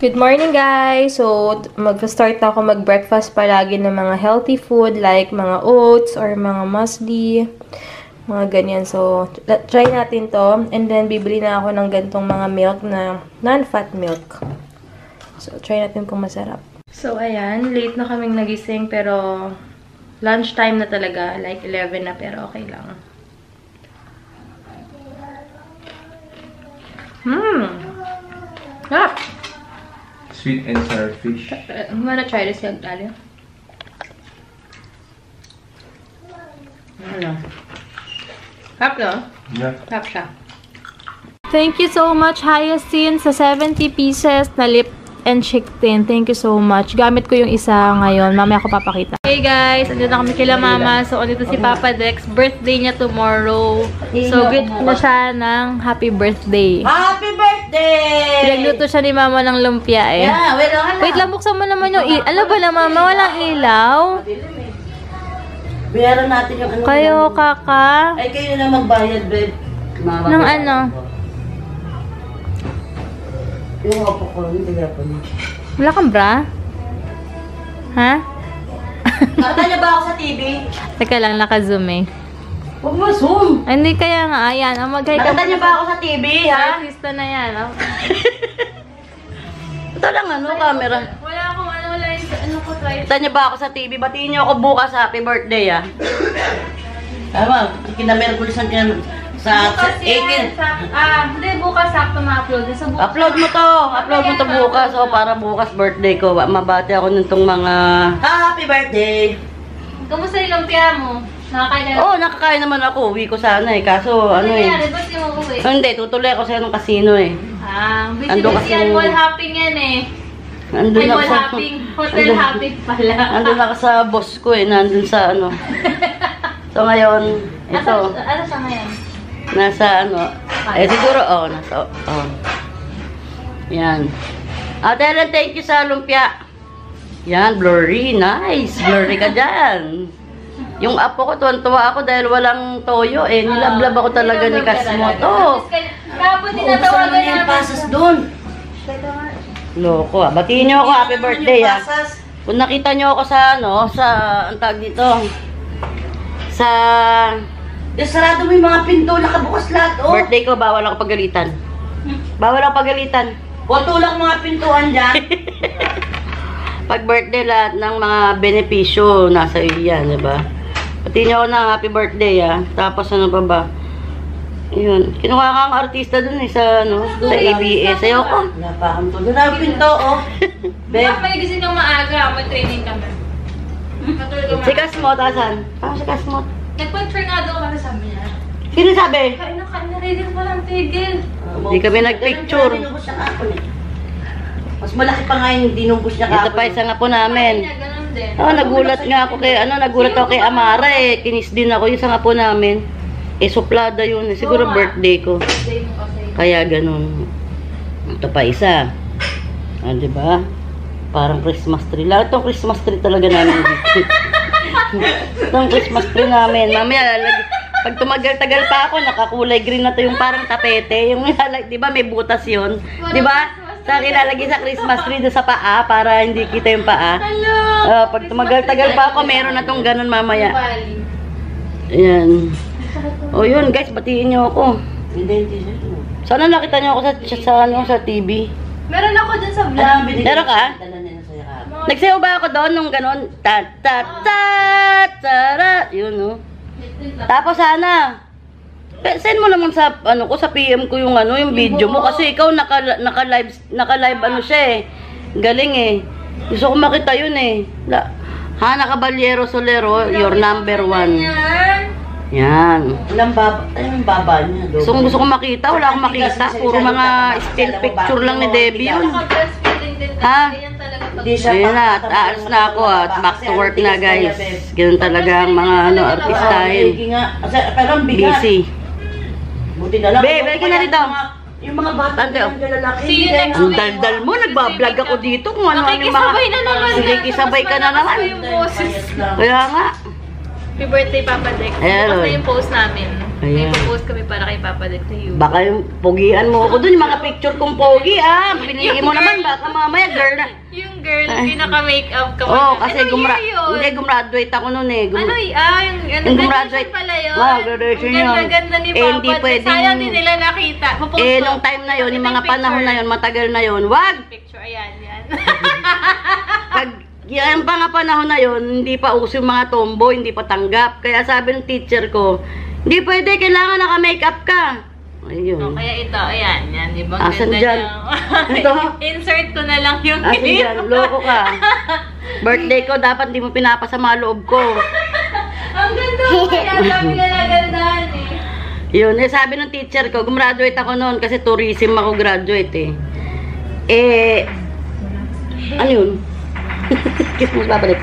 Good morning guys! So, mag-start na ako mag-breakfast palagi ng mga healthy food like mga oats or mga muesli, mga ganyan. So, try natin to. And then, bibili na ako ng gantong mga milk na non-fat milk. So, try natin kung masarap. So, ayan. Late na kaming nagising pero lunchtime na talaga. Like 11 na pero okay lang. Ah! Sweet and sour fish. I'm gonna try this egg, Daddy. Sarap no? Yeah. Sarap siya. Thank you so much, Hyacinth, sa 70 pieces na lip and cheek tint. Thank you so much. Gamit ko yung isa ngayon. Mamaya ako papakita. Hey guys, andito na kami kila Mama. So, andito si Papa Dex. Birthday niya tomorrow. So, greet na siya ng happy birthday. Happy birthday! Pinagluto siya ni Mama ng lumpia eh. Yeah, Wait lang, buksan mo naman yung Ano ba na, Mama? Walang ilaw? Bayaran natin yung ano. Kayo, kaka? Ay, kayo na magbayad, babe. Ng ano? Yung opo ko, hindi kaya pa niya. Wala kang bra? Ha? Nakita niya ba ako sa TV? Teka lang, naka-zoom eh. Huwag mo zoom! Ay, hindi kaya nga. Ayan, mag-hi ka. Nakita niya ba ako sa TV, ha? Artista na yan. Oh. Ito lang, ano, camera. Wala akong ano, wala yung ano ko try. Nakita niya ba ako sa TV? Batiin niyo ako bukas, happy birthday, ha? Tama, kinamerkulisan ka sa Bukas 18. yan. Hindi, bukas sakto ma-upload. Sa bukas. Upload mo to bukas. O, para bukas birthday ko. Mabati ako nitong mga happy birthday. Kamusta yung lumpia mo? Nakakain na? Oo, nakakain naman ako. Uwi ko sana eh. Kaso, ano eh. nangyari? Ba't di mo uwi? Hindi, tutuloy ako sa ng casino eh. Busy yan. Wall hopping yan eh. Nandun Ay, ako wall sa... hopping. Hotel hopping pala. Nandun ako sa boss ko eh. Nandun sa ano. So ngayon, ito. Ano sa ngayon? Nasa ano. Eh siguro, nasa, Yan. Ellen, thank you sa lumpia. Yan, blurry. Nice. Blurry ka dyan. Yung apo ko, tuwan-tuwa ako dahil walang toyo eh. Nilablab ako talaga ni Kasmoto. Kapon tinatawagan namin. Yung pasas doon. Loko ah. Batiin niyo ako, happy birthday ah. Kung nakita niyo ako sa ano, sa, ang tag dito, sa... sarado mo yung mga pinto, nakabukas lahat oh. Birthday ko, bawal ako pagalitan. Bawal ako pagalitan. Wato lang mga pintuan dyan. Pag birthday, lahat ng mga benepisyo nasa iyo yan, diba? Pati niyo ako ng happy birthday ah. Tapos ano pa ba? Yun. Kinuha ka ang artista dun eh sa ano, sa ABS. Sayo ko. Napakam to. Doon ang pinto oh. Bakit may gising ng maaga? May training kami. Si Kasmot, asan? Si Kasmot. Nagpa-try nga daw kami sabi niya. Sino sabi? Kain na rin walang tigil. Hindi kami nagpicture. Mas malaki pa nga yung dinubos niya kapon. Ito pa isa nga po namin. Nagulat nga ako kay, nagulat ako kay Amara eh. Kinis din ako yung isa nga po namin. Eh, suplada yun. Siguro birthday ko. Kaya ganun. Ito pa isa. Diba? Parang Christmas tree. Lahat itong Christmas tree talaga namin dito. Itong Christmas tree namin. Mamaya, pag tumagal-tagal pa ako, nakakulay green na to yung parang tapete. Yung, di ba, may butas yun. Di ba? Sa kilalagay sa Christmas tree doon sa paa para hindi kita yung paa. Pag tumagal-tagal pa ako, meron na tong ganun mamaya. Ayan. O yun, guys, batiin niyo ako. Sana nakita niyo ako sa TV. Meron ako dun sa vlog. Meron ka? Nagsayaw ba ako doon nung gano'n? Ta-ta-ta-ta-ra. Yun, no? Tapos sana, send mo naman sa, ano ko, sa PM ko yung, ano, yung video mo. Kasi ikaw, naka-live, ano siya eh. Galing eh. Gusto ko makita yun eh. Hana Caballero Solero, your number 1. Yan. Walang baba niya. Gusto ko makita, wala akong makita. Puro mga still picture lang ni Debbie yun. Ha? Ayun na, aalis na ako at back to work na guys. Ganun talaga ang mga artistahin. Busy. Babe, balik na dito. Yung mga bata yung lalaki. Ang daldal mo, nagbablog ako dito kung ano-ano yung mga... Nakikisabay na naman. Nakikisabay ka na naman. Kaya nga. Happy birthday, Papa Dex. Bukas na yung post namin. Ayan. May post kami para kay Papa Dad sa you. Baka yung pogian mo ako dun, yung mga picture kong pogi Pinili mo naman, baka mamaya girl na. Yung girl, pinaka-makeup ka. Oo, kasi gumraduate ako nun eh. Yung gumraduate pala yun. Graduation Ang yun. ganda-ganda ni Papa. Hindi pwedeng. Sayang din nila nakita. Nung time na yun, yung mga panahon na yun, matagal na yun, wag! Picture, ayan. Pag yung mga panahon na yun, hindi pa uso yung mga tomboy, hindi pa tanggap. Kaya sabi ng teacher ko, hindi pwede, kailangan naka-makeup ka. Ayun. Kaya ito, ayan. Yan, di ba? Asan Ganda dyan? niya. Ito? Insert ko na lang yung Asan clip. dyan? Loko ka. Birthday ko, dapat di mo pinapasama loob ko. Ang ganda mo kaya. Sabi na nagandahan eh. Yun, sabi ng teacher ko, gumraduate ako noon kasi tourism ako graduate ano yun? Kiss mo babalik.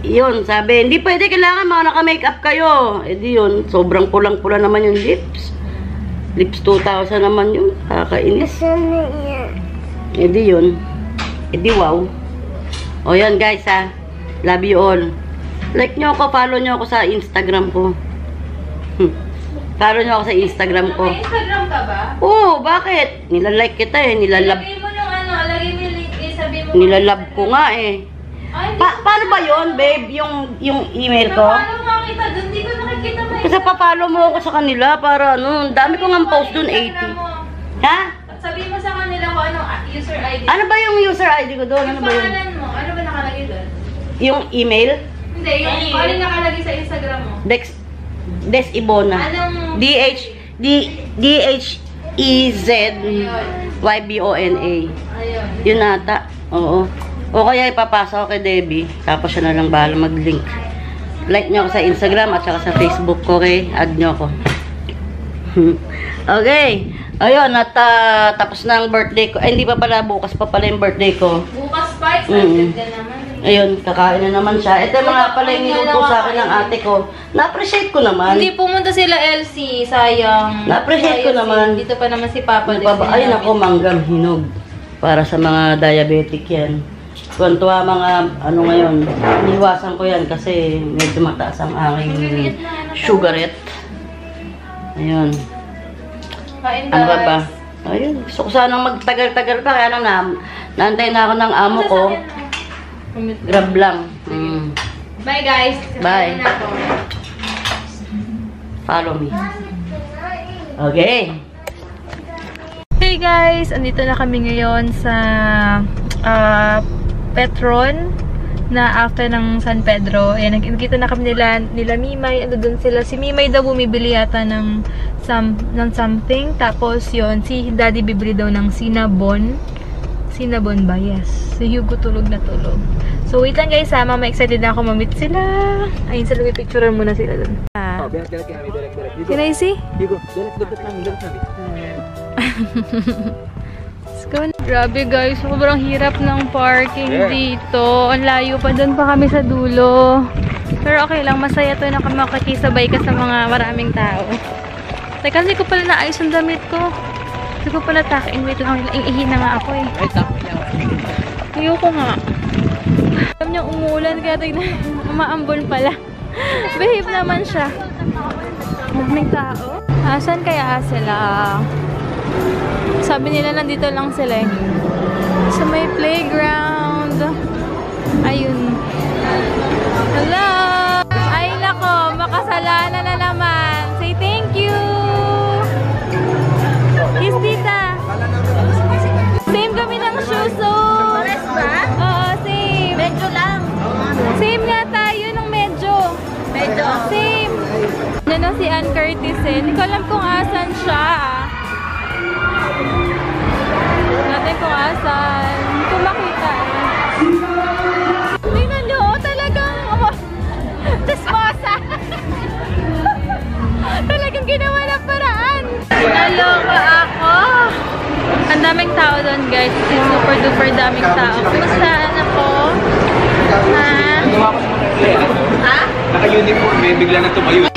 Yun, sabi, hindi pwede, kailangan mga naka-makeup kayo. Di yun, sobrang pulang-pula naman yung lips. Lips 2,000 naman yun. Kakainis. Di yun. Di wow. O yun guys love you all. Like nyo ako, follow nyo ako sa Instagram ko. Follow nyo ako sa Instagram ko. May Instagram ka ba? Oo, bakit? Nilalike kita nilalab. Lagay mo yung lagay mo yung link sabi mo. Nilalab ko nga Ay, paano ba yun, babe? Yung email ko? Paano mo kita doon? Hindi ko nakikita mo. Kasi papalo mo ako sa kanila para dami ko nga post doon, 80. Ha? Sabi mo sa kanila kung ano user ID. Ano ba yung user ID ko doon? Ano Yung ba yun? pangalan mo, ano ba nakalagay doon? Yung email? Hindi, yung ano nakalagay sa Instagram mo? Des Ibona. Anong... DHEZYBONA. Ayun. Yun ata. Oo. O kaya ipapasa ko kay Debbie. Tapos siya na lang bahala mag-link. Like nyo ako sa Instagram at saka sa Facebook ko. Okay? Add nyo ako. Okay. Ayun. At tapos na ang birthday ko. Ay, hindi pa pala. Bukas pa pala yung birthday ko. Bukas pa, excited ka naman. Ayun. Kakain na naman siya. Ito yung mga pala yung niluto sa akin ng ate ko. Na-appreciate ko naman. Hindi pumunta sila LC. Sayang. Na-appreciate ko naman. Dito pa naman si Papa. Ay, nako, manggang hinog. Para sa mga diabetic yan. Tuwan-tuwa mga ano ngayon. Iniwasan ko yan kasi medyo mataas ang aking sugarette. Ayun. Kain Ano ba ba? guys. Ayun. Gusto ko sanang magtagal-tagal pa. Kaya naantay na ako ng amo ko. Grab lang. Bye guys. Bye. Kain na ako. Follow me. Okay. Hey guys! Andito na kami ngayon sa Petron na after ng San Pedro. Ayan, nagkita na kami nila Mimay. Ano dun sila? Si Mimay daw bumibili yata ng something. Tapos yon si Daddy bibili daw ng cinnabon. Cinnabon ba? Yes. Si Hugo tulog na tulog. So wait lang guys ha. Mama excited na ako ma-meet sila. Ayun sila, may picturean muna sila dun. Can I see? Hugo, dalat lang. Let's go. Grabe guys, sobrang hirap ng parking dito. Ang layo pa, doon pa kami sa dulo. Pero okay lang, masaya to na makikisabay ka sa mga maraming tao. Teka, hindi ko pala naayos ang damit ko. Hindi ko pala takin. Wait lang, iihi na nga ako eh. Ayoko nga. Alam niya umuulan, kaya tignan, umaambon pala. Behave naman siya. Maraming tao. Asan kaya sila? Sabi nila nandito lang sila eh. Sa may playground. Ayun. Hello! Ay nako, makasalanan na naman. Say thank you! Kiss tita! Same kami ng shoes, so... Pares ba? Oo, same. Medyo lang. Same nga tayo ng medyo. Medyo? Same. Yan na si Ann Curtis eh. Hindi ko alam kung asan siya. Natin kung asan. Kung makita. Tingnan nyo, talagang desmosa. Talagang ginawa ng paraan. Naloka ako. Ang daming tao doon guys. Super duper daming tao. Kumustaan ako? Ha? Ha? Naka-uniform bigla na tumayo.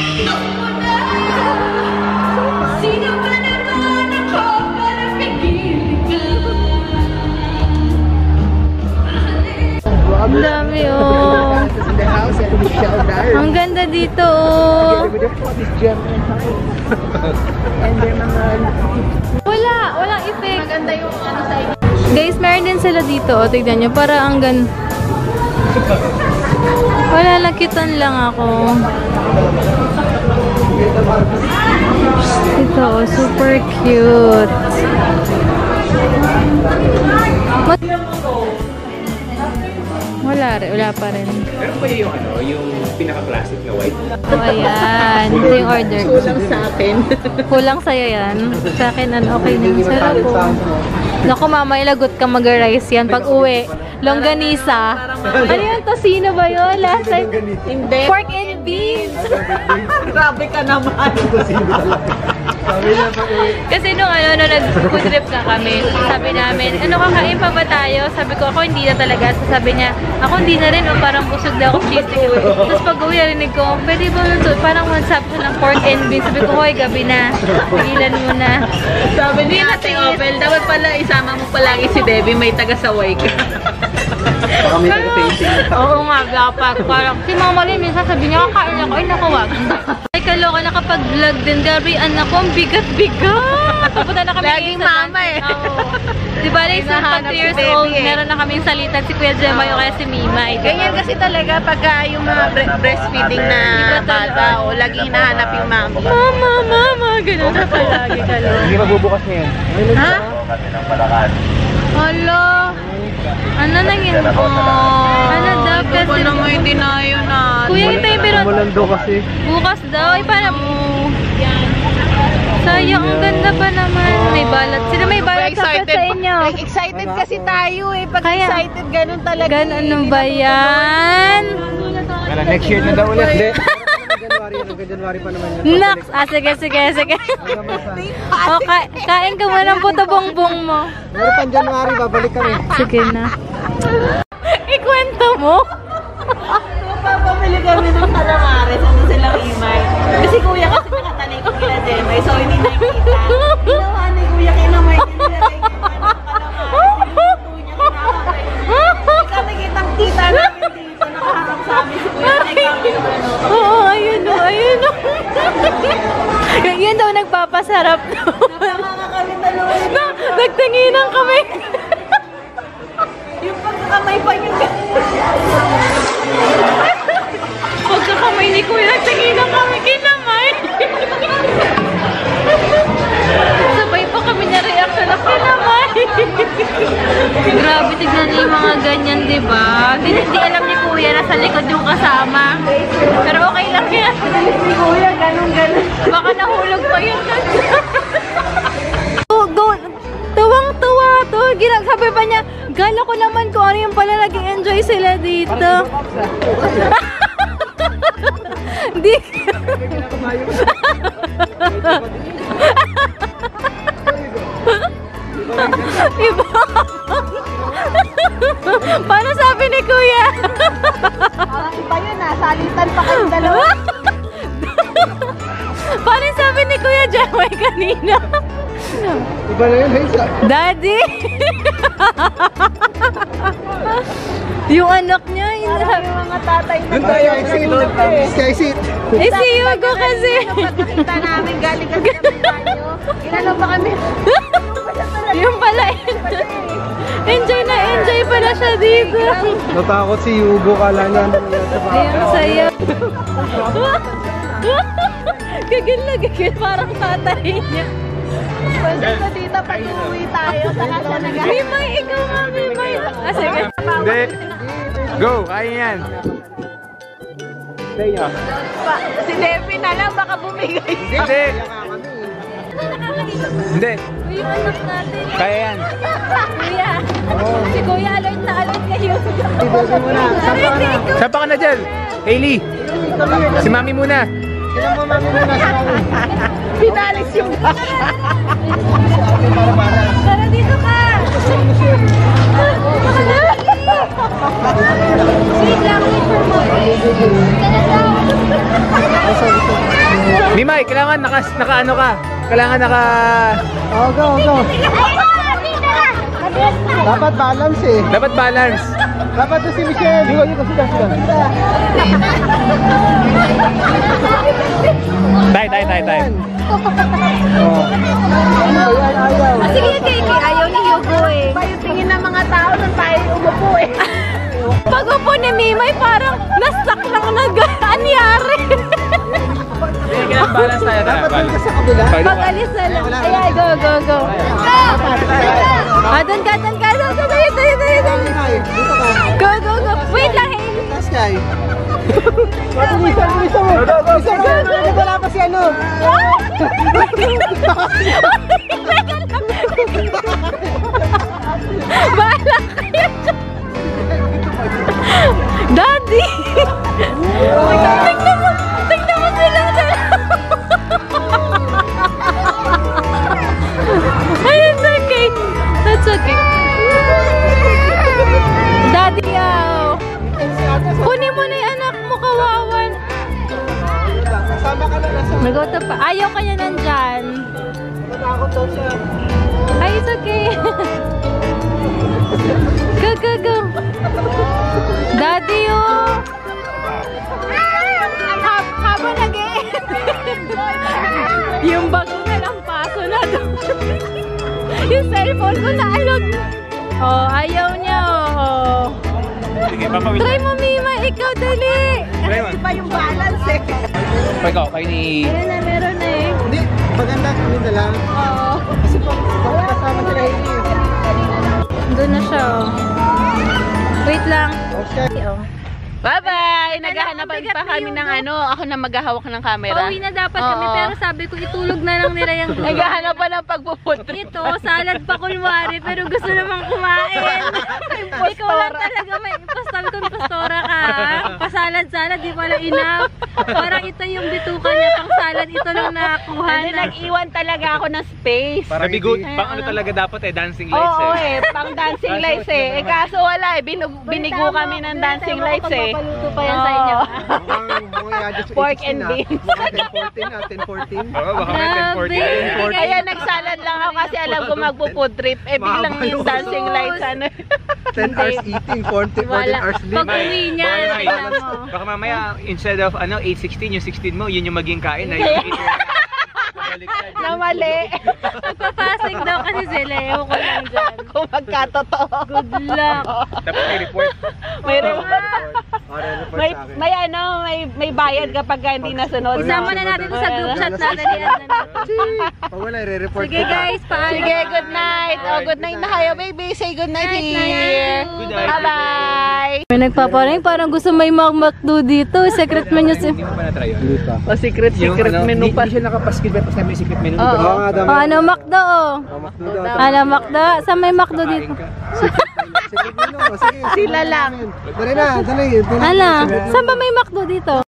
Sino ba naman ako para pigilin ka? Ang dami oh. Ang ganda dito. dito. Walang effect. Maganda yung ano sa inyo. Guys, meron din sila dito. O, tignan nyo. Para ang wala, nakitan lang ako. Ito, super cute. Wala pa rin. Pero pa yung yung pinaka-classic na white. So, ayan. Ito yung order ko. Kulang sa akin. Kulang sa'yo yan. Sa akin, okay na yung sarap po. Naku, mama, ilagot ka mag-rice yan. Pag uwi, longganisa. Ano yung tosino ba yun? Last time? Hindi. Pork and beans. Grabe ka naman. Kasi nung nag-food trip na kami, sabi namin, kakain pa ba tayo? Sabi ko, ako hindi na talaga. So, sabi niya, ako hindi na rin, parang busog na ako cheesy. Tapos pag uwi, narinig ko, pwede ba ito? Parang mag-sabi ko ng pork and beans. Sabi ko, hoy, gabi na. Pigilan mo na. Sabi ni Ate Opel, dapat pala isama mo palagi si Debbie, may taga-saway ka. Baka may nag-tasting. Oo nga, dapat. Parang, si Mama Lynn, minsan sabi niya, kakain ako, ay nakawag. Ay, kaloka, nakapag-vlog din. Gabi, anak ko, ang bigat-bigat. Papunta na kami. Laging mama eh. Oo. Di ba, like, sa 2 years old, meron na kaming salitan si Kuya Jemayo kaya si Mima. Ganyan kasi talaga pagka yung mga breastfeeding na bata o laging hinahanap yung mami. Mama, gano'n na palagi, kaloka. Hindi mabubukas na yan. Ha? Hala. Ano nang yun? Ano daw? Kasi may dinayo na. Kuya, hintayin pero Malando kasi. bukas daw. Ay, parang sayang, ang ganda pa naman. May balat. Sino may balat sa inyo? Excited kasi tayo eh. Pag Kaya- excited, ganun talaga. Ganun ba yan? Kala next year na daw ulit. Hindi. January pa naman yun. Nax! Sige. O, kain ka muna ng puto bongbong mo. Meron pang January, babalik kami. Sige na. Ikwento mo? Papamili kami ng calamares. Ano silang imay? Kasi kuya kasi nakatanay ko kila Jemay. So hindi nakikita. Ginawa ni kuya kinamay. Nilagay niya pa ng calamares. Niluto niya kinakapay. Kami kitang tita namin dito. Nakaharap sa amin si kuya. Oo, ayun o. Yan daw nagpapasarap daw. Napamanga kami dalawa. Nagtinginan kami. Yung pagkakamay pa yung Pagkakamay ni Kuya, nagtinginan kami kinamay. Sabay pa kami na reaction na kinamay. Grabe, tignan niyo yung mga ganyan, diba? Hindi alam ni Kuya, nasa likod yung kasama. Pero okay lang yan. si kuya, ganun. Baka nahulog pa yun. Tuwang-tuwa to. Sabi pa niya, gala ko naman kung ano yung pala nag-enjoy sila dito. Hindi. Iba. Paano sabi ni Kuya? Parang iba yun ah. Salitan pa kayo dalawa. Paano sabi ni Kuya Jemay kanina? Iba na yun, Hazel. Daddy! Yung anak niya, Yung mga tatay na Doon tayo, exit. Sky seat. eh si Hugo kasi. pagkakita namin galing kasi kami tayo. Inano pa kami? Yung pala, enjoy na enjoy pala siya dito. Natakot si Hugo, kala niya sa Ayun, saya. Gagil na gagil, parang tatay niya. Pwede ko dito pag uuwi tayo. Saka siya Mimay, ikaw nga, Mimay. Ah, sige. Hindi. Go, kaya yan. Stay ya. Si Debbie na lang baka bumigay. Hindi. Hindi. Uy, yung anak natin. Kaya yan. Kuya. Si Kuya, alert na alert kayo. Sapa ka na dyan. Hailey. Si Mami muna. Pinalis yung Tara dito ka. Wait lang, wait for more. Mimay, kailangan naka-ano ka. Kailangan naka... Go. Dapat balance eh. Dapat balance. Dapat to si Michelle. Dito, sila. Tay. Oh. Ayaw. Sige, ayaw ni Hugo eh. Yung tingin ng mga tao nung tayo umupo eh. Pag upo ni Mimay, parang nastuck lang anyari. Balance tayo. Dapat doon ka sa kabila. Pag-alis na lang. Ayan, go. Doon ka. Go. Wait lang, Hailey. Taas ka eh. Bilisan mo. Wala pa si ano. Bahala kayo. Daddy! Tignan mo silang dalawa. Ay, it's okay. That's okay. Daddy, kunin mo na yung anak mo, kawawan. Kasama ka na nasa. Nagoto pa. Ayaw kanya nandyan. Natakot daw siya. Ay, it's okay. Go. Daddy, habang yung bag ko na lang paso na doon. Yung cellphone ko na alog. Ayaw niya, Sige, papawin. Try mo, Mima. Ikaw, dali. Iba yung balance eh. Ikaw, kayo ni... Meron na eh. Hindi, maganda kami na lang. Oo. Kasi pag kasama nila Hailey. Doon na siya, Wait lang. Okay. Bye-bye! Naghahanap pa kami ng ano, ako na maghahawak ng camera. Pauwi na dapat kami, pero sabi ko itulog na lang nila yung Naghahanap pa ng pagpupuntrip. ito, salad pa kunwari, pero gusto namang kumain. Ikaw lang talaga may sabi ko, pastora ka. Pasalad-salad, di pala enough. Parang ito yung bituka niya, pang salad, ito lang nakakuha Hindi, na. nag-iwan talaga ako ng space. Para bigo, pang ano talaga dapat dancing lights Oo pang dancing lights eh. Kaso wala eh, binigo kami ng dancing lights eh. Paluto pa yan sa inyo. Pork and beans. Mukhang 10-14 Oo, baka may 10-40. Kaya nagsalad lang ako kasi alam ko magpo-food trip. Eh biglang yung dancing lights ano. 10 hours eating, 14 hours sleep. Pag uwi niya, tingnan mo. Baka mamaya, instead of 8:16, yung 16 mo, yun yung maging kain na yung 8. Na mali. Magpapasing daw kasi sila, ewan ko lang dyan. Kung magkatotoo. Good luck. Dapat may report. May may bayad kapag hindi nasunod. Isama na natin sa group chat natin. Pag wala, re-report Sige guys, paalam. Sige, good night. Oh, good night na kayo, baby. Say good night here. Good night. Bye-bye. May nagpaparing, parang gusto may McDo dito. Secret menu si... Hindi mo pa na-try yun? Hindi pa. O, secret menu pa. Hindi siya nakapaskil ba? Tapos may secret menu. Oo. Oo nga, dami. Ano, McDo Ano, McDo? Saan may McDo dito? Secret menu. Sige, Sila lang. Dali na, dali. Ala, saan ba may McDo dito?